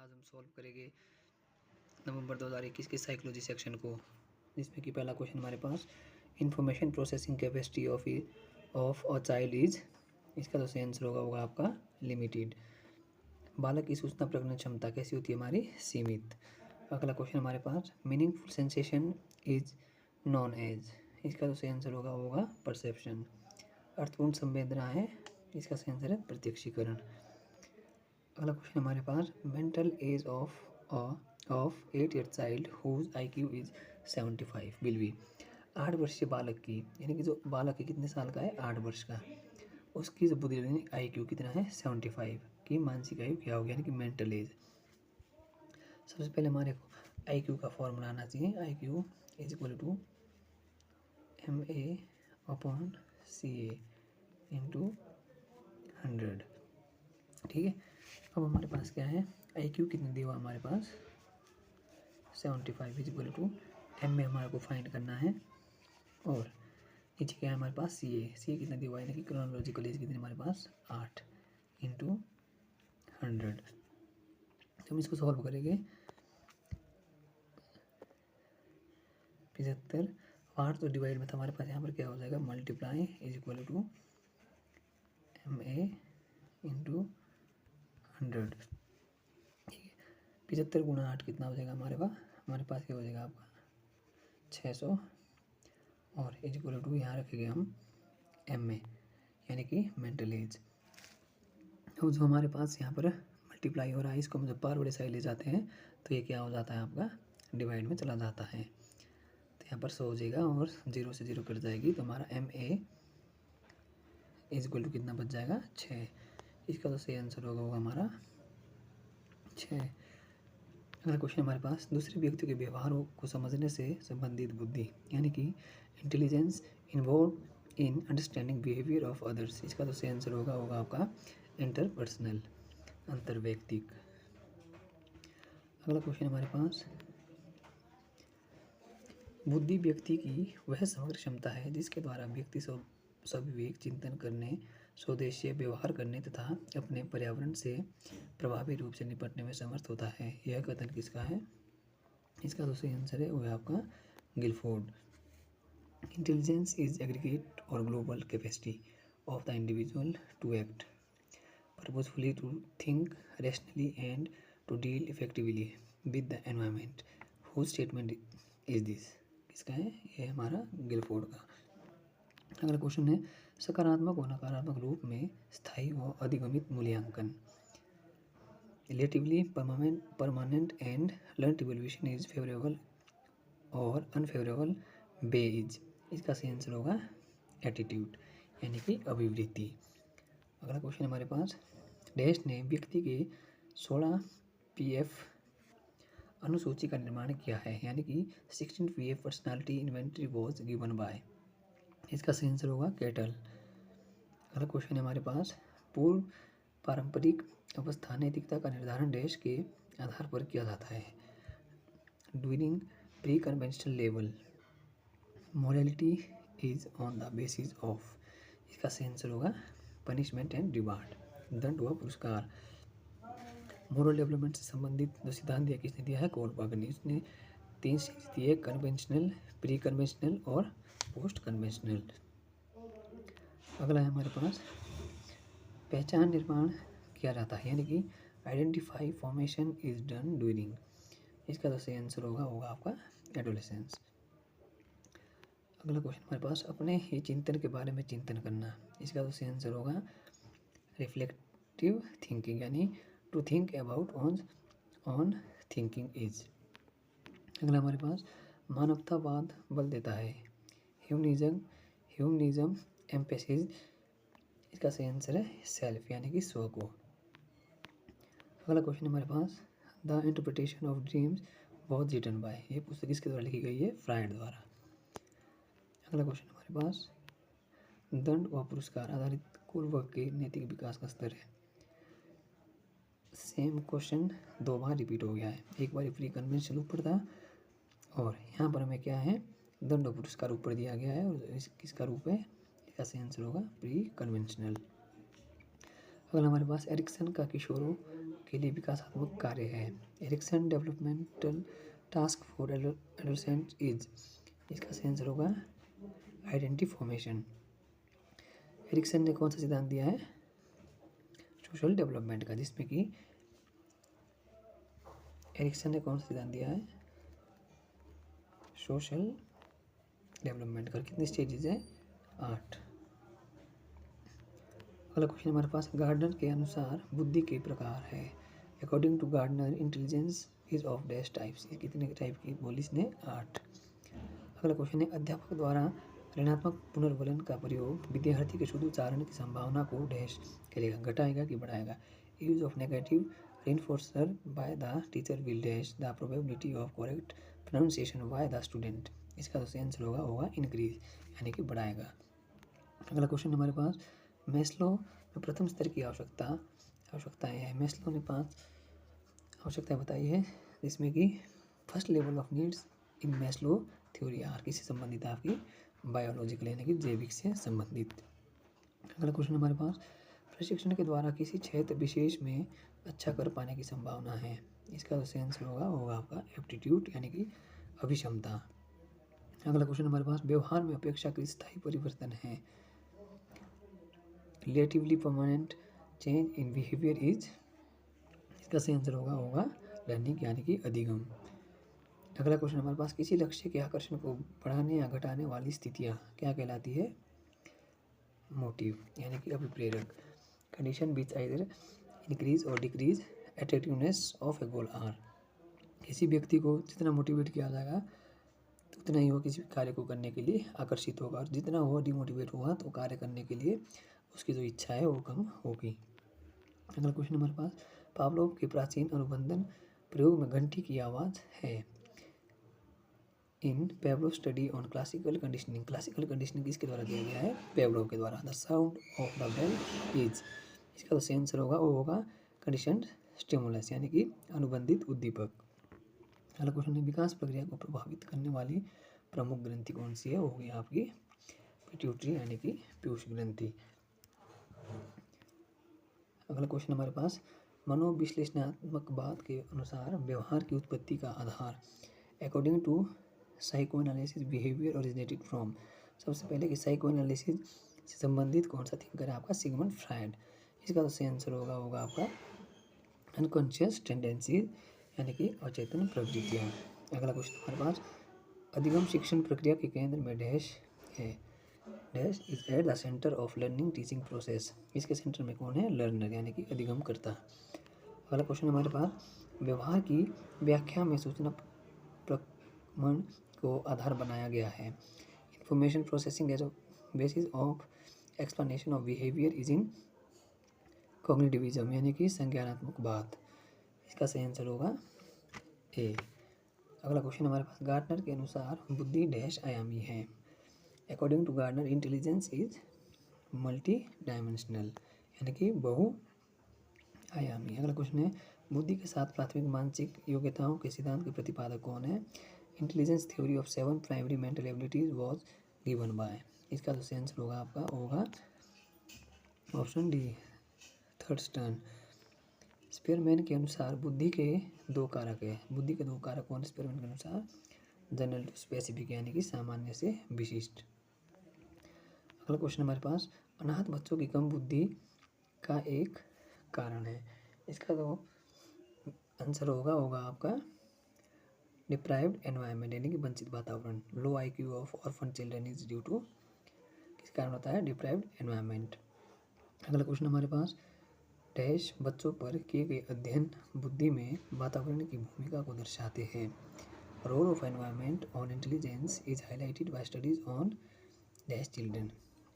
आज हम सॉल्व करेंगे नवंबर 2021 के साइकोलॉजी सेक्शन को, जिसमें कि पहला क्वेश्चन हमारे पास information processing capacity of a child is, इसका तो सही आंसर होगा आपका लिमिटेड। बालक की सूचना प्रकरण क्षमता कैसी होती है हमारी, सीमित। अगला क्वेश्चन हमारे पास meaningful sensation is known as, इसका तो सही आंसर होगा परसेप्शन। अर्थपूर्ण संवेदना है, इसका सही आंसर है प्रत्यक्षीकरण। अगला क्वेश्चन हमारे पास mental age of 8 year child whose IQ is 75 will be. 8 वर्षीय बालक की, यानी कि जो बालक है कितने साल का है, 8 वर्ष का, उसकी जो बुद्धि IQ कितना है 75 की मानसिक आयु क्या होगी, यानी कि मेंटल एज। सबसे पहले हमारे को IQ का फॉर्मूला आना चाहिए। IQ is equal to MA/CA into 100। ठीक है, अब हमारे पास क्या है, IQ कितने दिया हुआ हमारे पास 75 इज इक्वल टू MA हमारे को फाइंड करना है, और नीचे क्या है हमारे पास CA कितना दिया हुआ है, यानी कि क्रोनोलॉजिकल एज कितनी हमारे पास 8 इंटू 100। हम इसको सॉल्व करेंगे 75 8 तो डिवाइड में था हमारे पास, यहाँ पर क्या हो जाएगा multiply is equal to MA into 100। ठीक है, 75 गुणा 8 कितना हो जाएगा हमारे पास क्या हो जाएगा आपका 600, और इज इक्वल टू यहाँ रखेंगे हम MA यानी कि मेंटल एज। अब जो हमारे पास यहाँ पर मल्टीप्लाई हो रहा है, इसको हम जब पार बड़े साइड ले जाते हैं तो ये क्या हो जाता है आपका डिवाइड में चला जाता है, तो यहाँ पर 100 हो जाएगा और 0 से 0 कट जाएगी, तो हमारा MA इज इक्वल टू कितना बच जाएगा 6। इसका तो सही आंसर होगा हमारा 6। अगला क्वेश्चन हमारे पास दूसरे व्यक्ति के व्यवहारों को समझने से संबंधित बुद्धि, यानी कि intelligence involve in understanding behaviour of others, इसका तो सही आंसर होगा आपका इंटरपर्सनल, अंतर्वैयक्तिक। अगला क्वेश्चन हमारे पास बुद्धि व्यक्ति की वह समग्र क्षमता है जिसके द्वारा व्यक्ति सविवेक चिंतन करने, स्वदेशीय व्यवहार करने तथा अपने पर्यावरण से प्रभावी रूप से निपटने में समर्थ होता है। यह कथन किसका है, इसका तो सही आंसर है वह आपका गिलफोर्ड। इंटेलिजेंस इज एग्रीगेट और global capacity of the individual to act purposefully, to think rationally and to deal effectively with the environment. Whose statement is this, किसका है, ये हमारा गिलफोर्ड का। अगला क्वेश्चन है सकारात्मक और नकारात्मक रूप में स्थायी व अधिगमित मूल्यांकन, relatively permanent and learned evolution is favourable और अनफेवरेबल बेज, इसका सही आंसर होगा एटीट्यूड यानी कि अभिवृत्ति। अगला क्वेश्चन हमारे पास डैश ने व्यक्ति के 16 PF अनुसूची का निर्माण किया है, यानी कि 16 PF personality inventory was given by, इसका सही आंसर होगा कैटल। अगला क्वेश्चन है हमारे पास पूर्व पारंपरिक अवस्था नैतिकता का निर्धारण डैश के आधार पर किया जाता है, during pre conventional level, morality is on the basis of, इसका सही आंसर होगा पनिशमेंट एंड रिवार्ड, दंड व पुरस्कार। मोरल डेवलपमेंट से संबंधित जो सिद्धांत दिया किसने दिया है, कोलबागनी, उसने 3 चीज दी है, कन्वेंशनल, प्री कन्वेंशनल और पोस्ट कन्वेंशनल। अगला है हमारे पास पहचान निर्माण किया जाता है, यानी कि identify formation is done during, इसका तो सही आंसर होगा आपका एडोलेसेंस। अगला क्वेश्चन हमारे पास अपने ही चिंतन के बारे में चिंतन करना, इसका तो सही आंसर होगा रिफ्लेक्टिव थिंकिंग, यानी to think about on thinking is. अगला हमारे पास मानवतावाद बल देता है, ह्यूमनिज्म एम्फेसिस, इसका सही आंसर है सेल्फ यानी कि स्व को। अगला क्वेश्चन हमारे पास the interpretation of dreams was written by, ये पुस्तक किसके द्वारा लिखी गई है, फ्रायड द्वारा। अगला क्वेश्चन हमारे पास दंड व पुरस्कार आधारित कुल वर्ग के नैतिक विकास का स्तर है। सेम क्वेश्चन 2 बार रिपीट हो गया है, एक बार प्री कन्वेंशनल ऊपर था और यहाँ पर हमें क्या है दंड व पुरस्कार ऊपर दिया गया है, और किसका रूप है, इसका सही आंसर होगा प्री कन्वेंशनल। अगला हमारे पास एरिक्सन का किशोरों के लिए विकासात्मक कार्य है। Erikson developmental task for adolescent is, इसका सही आंसर होगा आइडेंटिटी फॉर्मेशन। एरिक्सन ने कौन सा सिद्धांत दिया है? सोशल डेवलपमेंट का, जिसमें कि एरिक्सन ने कौन सा सिद्धांत दिया है? सोशल डेवलपमेंट का। कितनी स्टेजेस है? 8। अगला क्वेश्चन हमारे पास, गार्डनर के अनुसार बुद्धि के प्रकार है। According to Gardner intelligence is of dash types, कितने टाइप की बोली इसने? 8। अगला क्वेश्चन है, अध्यापक द्वारा ऋणात्मक पुनर्वलन का प्रयोग विद्यार्थी के शुद्ध उच्चारण की संभावना को डैश करेगा, घटाएगा कि बढ़ाएगा? Use of negative reinforcer by the teacher will dash the probability of correct pronunciation by the student, इसका तो आंसर होगा इंक्रीज, यानी कि बढ़ाएगा। अगला क्वेश्चन हमारे पास, मैस्लो में प्रथम स्तर की आवश्यकताएं हैं। मैस्लो ने 5 आवश्यकताएं बताई है, जिसमें कि first level of needs in Maslow theory are, किससे संबंधित है? आपकी बायोलॉजिकल, यानी कि जैविक से संबंधित। अगला क्वेश्चन हमारे पास, प्रशिक्षण के द्वारा किसी क्षेत्र विशेष में अच्छा कर पाने की संभावना है, इसका तो आंसर होगा आपका एप्टीट्यूड, यानी कि अभिक्षमता। अगला क्वेश्चन हमारे पास, व्यवहार में अपेक्षाकृत स्थायी परिवर्तन है। Relatively permanent change in behaviour is, इसका सही आंसर होगा लर्निंग, यानी कि अधिगम। अगला क्वेश्चन हमारे पास, किसी लक्ष्य के आकर्षण को बढ़ाने या घटाने वाली स्थितियाँ क्या कहलाती है? मोटिव, यानी कि अभिप्रेरक। कंडीशन विच आइदर इंक्रीज और decrease attractiveness of a goal are, किसी व्यक्ति को जितना मोटिवेट किया जाएगा तो उतना ही वो किसी कार्य को करने के लिए आकर्षित होगा, और जितना वो डिमोटिवेट होगा तो कार्य करने के लिए उसकी जो इच्छा है वो कम होगी। अगला क्वेश्चन हमारे पास, पावलोव के प्राचीन अनुबंधन प्रयोग में घंटी की आवाज़ है। In Pavlov study on classical conditioning किसके द्वारा दिया गया है? पेवलोव के द्वारा। The sound of the bell is, इसका तो आंसर होगा कंडीशनड स्टिमुलस, यानी कि अनुबंधित उद्दीपक। अगला क्वेश्चन है, विकास प्रक्रिया को प्रभावित करने वाली प्रमुख ग्रंथि कौन सी है? वो होगी आपकी पिट्यूटरी, यानी कि पीयूष ग्रंथि। अगला क्वेश्चन हमारे पास, मनोविश्लेषणात्मकवाद के अनुसार व्यवहार की उत्पत्ति का आधार, according to psychoanalysis behaviour originated from, सबसे पहले कि साइकोएनालिसिस से संबंधित कौन सा थिंकर है? आपका सिगमंड फ्रायड, इसका तो सही आंसर होगा आपका अनकॉन्शियस टेंडेंसी, यानी कि अचेतन प्रवृत्तियाँ। अगला क्वेश्चन हमारे पास, अधिगम शिक्षण प्रक्रिया के केंद्र में डैश है। Dash is at the centre of learning teaching process, इसके सेंटर में कौन है? लर्नर, यानी कि अधिगम करता। अगला क्वेश्चन हमारे पास, व्यवहार की व्याख्या में सूचना प्रक्रमण को आधार बनाया गया है। Information processing as a basis of explanation of behaviour is in cognitivism, यानी कि संज्ञानात्मक बात, इसका सही आंसर होगा ए। अगला क्वेश्चन हमारे पास, गार्टनर के अनुसार बुद्धि डैश आयामी है। According to Gardner intelligence is multi dimensional, यानी कि बहु आयामी। अगला क्वेश्चन है, बुद्धि के साथ प्राथमिक मानसिक योग्यताओं के सिद्धांत के प्रतिपादक कौन है? Intelligence theory of 7 primary mental abilities was given by, इसका तो सही आंसर होगा ऑप्शन डी, थर्डस्टर्न। स्पेयरमैन के अनुसार बुद्धि के 2 कारक है। बुद्धि के 2 कारक कौन है स्पेयरमैन के अनुसार? जनरल टू स्पेसिफिक, यानी कि सामान्य से विशिष्ट। अगला क्वेश्चन हमारे पास, अनाथ बच्चों की कम बुद्धि का एक कारण है, इसका तो आंसर होगा आपका डिप्राइव्ड एनवायरनमेंट, यानी कि वंचित वातावरण। Low IQ of orphan children is due to, किस कारण होता है? Deprived environment. अगला क्वेश्चन हमारे पास, डैश बच्चों पर किए गए अध्ययन बुद्धि में वातावरण की भूमिका को दर्शाते हैं। Role of environment on intelligence is highlighted by studies on dash children.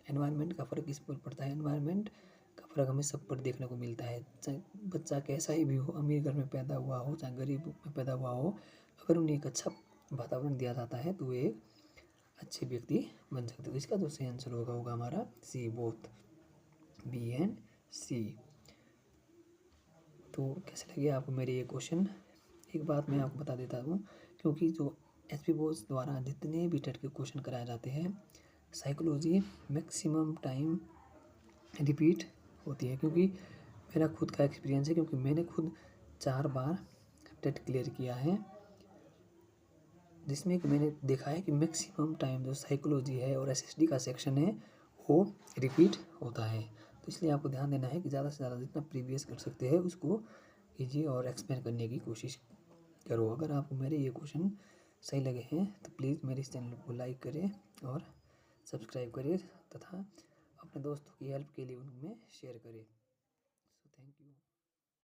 Environment का फ़र्क किस पर पड़ता है? एनवायरनमेंट का फ़र्क हमें सब पर देखने को मिलता है, चाहे बच्चा कैसा ही भी हो, अमीर घर में पैदा हुआ हो चाहे गरीब में पैदा हुआ हो, अगर उन्हें एक अच्छा वातावरण दिया जाता है तो वे एक अच्छे व्यक्ति बन सकते हो। इसका जो सही आंसर होगा हमारा सी, बोथ, बी एंड सी। तो कैसे लगे आपको मेरे ये क्वेश्चन? एक बात मैं आपको बता देता हूँ, क्योंकि जो SP बोस द्वारा जितने भी टेट के क्वेश्चन कराए जाते हैं, साइकोलॉजी मैक्सिमम टाइम रिपीट होती है, क्योंकि मेरा खुद का एक्सपीरियंस है, क्योंकि मैंने खुद 4 बार टेट क्लियर किया है, जिसमें कि मैंने देखा है कि मैक्सिमम टाइम जो साइकोलॉजी है और एसएसटी का सेक्शन है वो रिपीट होता है। तो इसलिए आपको ध्यान देना है कि ज़्यादा से ज़्यादा जितना प्रीवियस कर सकते हैं उसको कीजिए और एक्सप्लेन करने की कोशिश करो। अगर आपको मेरे ये क्वेश्चन सही लगे हैं तो प्लीज़ मेरे इस चैनल को लाइक करें और सब्सक्राइब करें तथा अपने दोस्तों की हेल्प के लिए उनमें शेयर करें।